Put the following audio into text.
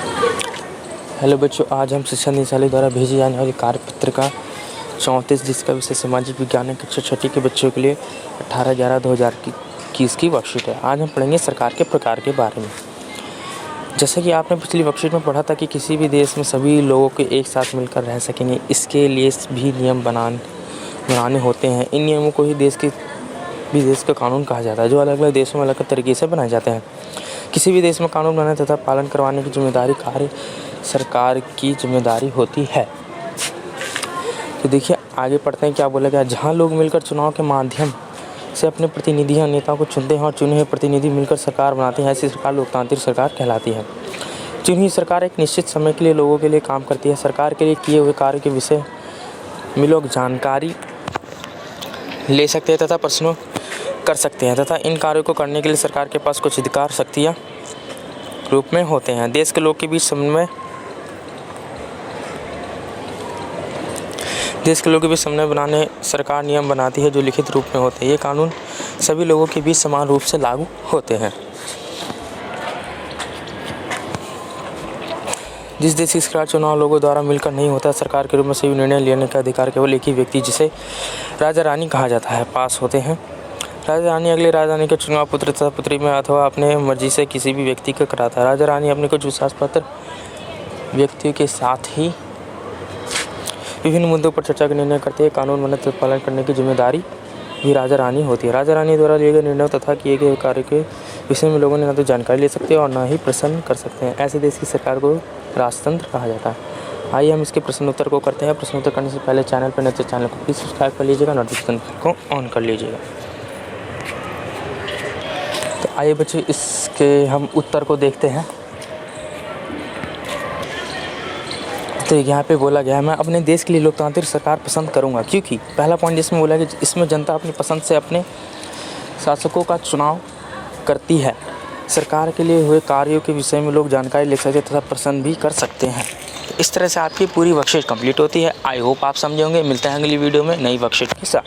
Hello बच्चों, आज हम शिक्षा निदेशालय द्वारा भेजी जाने वाली कार्यपत्रिका 34 जिसका विषय सामाजिक विज्ञान कक्षा छठी के बच्चों के लिए 18/11/2021 की वर्कशीट है। आज हम पढ़ेंगे सरकार के प्रकार के बारे में। जैसा कि आपने पिछली वर्कशीट में पढ़ा था कि किसी भी देश में सभी लोगों के एक साथ मिलकर रह सकेंगे, इसके लिए भी नियम बनाने होते हैं। इन नियमों को ही देश का कानून कहा जाता है, जो अलग अलग देशों में अलग अलग तरीके से बनाए जाते हैं। किसी भी देश में कानून बनाने तथा पालन करवाने की जिम्मेदारी कार्य सरकार की जिम्मेदारी होती है। तो देखिए आगे पढ़ते हैं क्या बोला गया। जहाँ लोग मिलकर चुनाव के माध्यम से अपने प्रतिनिधि या नेताओं को चुनते हैं और चुने हुए प्रतिनिधि मिलकर सरकार बनाते हैं, ऐसी सरकार लोकतांत्रिक सरकार कहलाती है। चुनी हुई सरकार एक निश्चित समय के लिए लोगों के लिए काम करती है। सरकार के लिए किए हुए कार्य के विषय में लोग जानकारी ले सकते हैं तथा प्रश्नों कर सकते हैं तथा इन कार्यों को करने के लिए सरकार के पास कुछ अधिकार शक्तियाँ रूप में होते हैं। देश के लोग के बीच समन्वय बनाने सरकार नियम बनाती है जो लिखित रूप में होते हैं। ये कानून सभी लोगों के बीच समान रूप से लागू होते हैं। जिस देश की सरकार चुनाव लोगों द्वारा मिलकर नहीं होता, सरकार के रूप में सभी निर्णय लेने का अधिकार केवल एक ही व्यक्ति, जिसे राजा रानी कहा जाता है, पास होते हैं। राजा रानी अगले राजा रानी का चुनाव पुत्र तथा पुत्री में अथवा अपने मर्जी से किसी भी व्यक्ति का कराता है। राजा रानी अपने कुछ विश्वास पात्र व्यक्तियों के साथ ही विभिन्न मुद्दों पर चर्चा का निर्णय करते हैं। कानून बनाने तथा पालन करने की जिम्मेदारी भी राजा रानी होती है। राजा रानी द्वारा लिए गए निर्णयों तथा किए गए कार्य के विषय में लोगों ने न तो जानकारी ले सकते हैं और न ही प्रश्न कर सकते हैं। ऐसे देश की सरकार को राजतंत्र कहा जाता है। आइए हम इसके प्रश्न उत्तर को करते हैं। प्रश्न उत्तर करने से पहले चैनल पर नए तो चैनल को प्लीज़ सब्सक्राइब कर लीजिएगा, नोटिफिकेशन को ऑन कर लीजिएगा। तो आइए बच्चे इसके हम उत्तर को देखते हैं। तो यहाँ पे बोला गया है, मैं अपने देश के लिए लोकतांत्रिक सरकार पसंद करूँगा क्योंकि पहला पॉइंट जिसमें बोला कि इसमें जनता अपनी पसंद से अपने शासकों का चुनाव करती है। सरकार के लिए हुए कार्यों के विषय में लोग जानकारी ले सकते तथा प्रश्न भी कर सकते हैं। इस तरह से आपकी पूरी वर्कशीट कंप्लीट होती है। आई होप आप समझे होंगे। मिलते हैं अगली वीडियो में नई वर्कशीट के साथ।